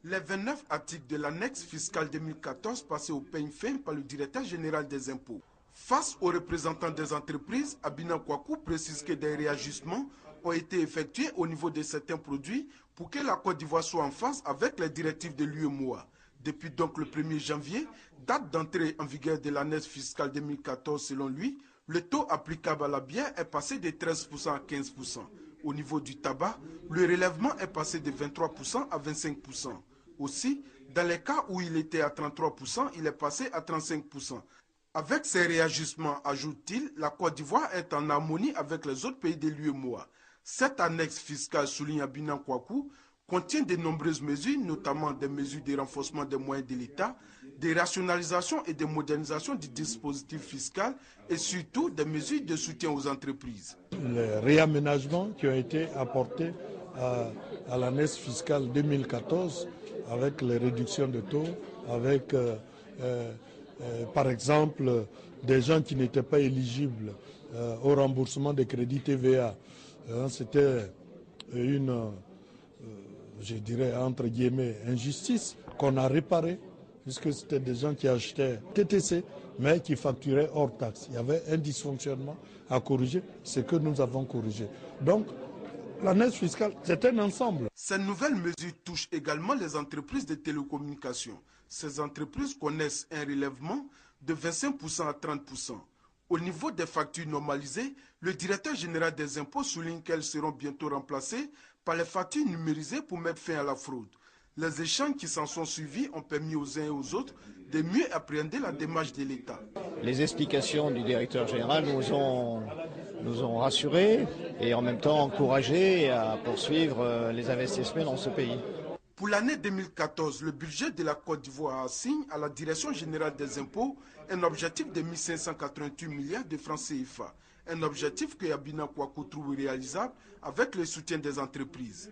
Les 29 articles de l'annexe fiscale 2014 passés au peigne fin par le directeur général des impôts. Face aux représentants des entreprises, Abina Kwaku précise que des réajustements ont été effectués au niveau de certains produits pour que la Côte d'Ivoire soit en phase avec les directives de l'UEMOA. Depuis donc le 1er janvier, date d'entrée en vigueur de l'annexe fiscale 2014 selon lui, le taux applicable à la bière est passé de 13% à 15%. Au niveau du tabac, le relèvement est passé de 23% à 25%. Aussi, dans les cas où il était à 33%, il est passé à 35%. Avec ces réajustements, ajoute-t-il, la Côte d'Ivoire est en harmonie avec les autres pays de l'UEMOA. Cette annexe fiscale, souligne Abina Kwaku, contient de nombreuses mesures, notamment des mesures de renforcement des moyens de l'État, des rationalisations et de modernisation du dispositif fiscal et surtout des mesures de soutien aux entreprises. Les réaménagements qui ont été apportés à l'annexe fiscale 2014 avec les réductions de taux, avec par exemple des gens qui n'étaient pas éligibles au remboursement des crédits TVA. C'était une, je dirais entre guillemets, injustice qu'on a réparée, puisque c'était des gens qui achetaient TTC, mais qui facturaient hors taxe. Il y avait un dysfonctionnement à corriger, ce que nous avons corrigé. Donc, l'annexe fiscale, c'est un ensemble. Ces nouvelles mesures touchent également les entreprises de télécommunications. Ces entreprises connaissent un relèvement de 25% à 30%. Au niveau des factures normalisées, le directeur général des impôts souligne qu'elles seront bientôt remplacées par les factures numérisées pour mettre fin à la fraude. Les échanges qui s'en sont suivis ont permis aux uns et aux autres de mieux appréhender la démarche de l'État. Les explications du directeur général nous ont rassurés et en même temps encouragés à poursuivre les investissements dans ce pays. Pour l'année 2014, le budget de la Côte d'Ivoire assigne à la Direction générale des impôts un objectif de 1588 milliards de francs CFA. Un objectif que Abina Kwaku trouve réalisable avec le soutien des entreprises.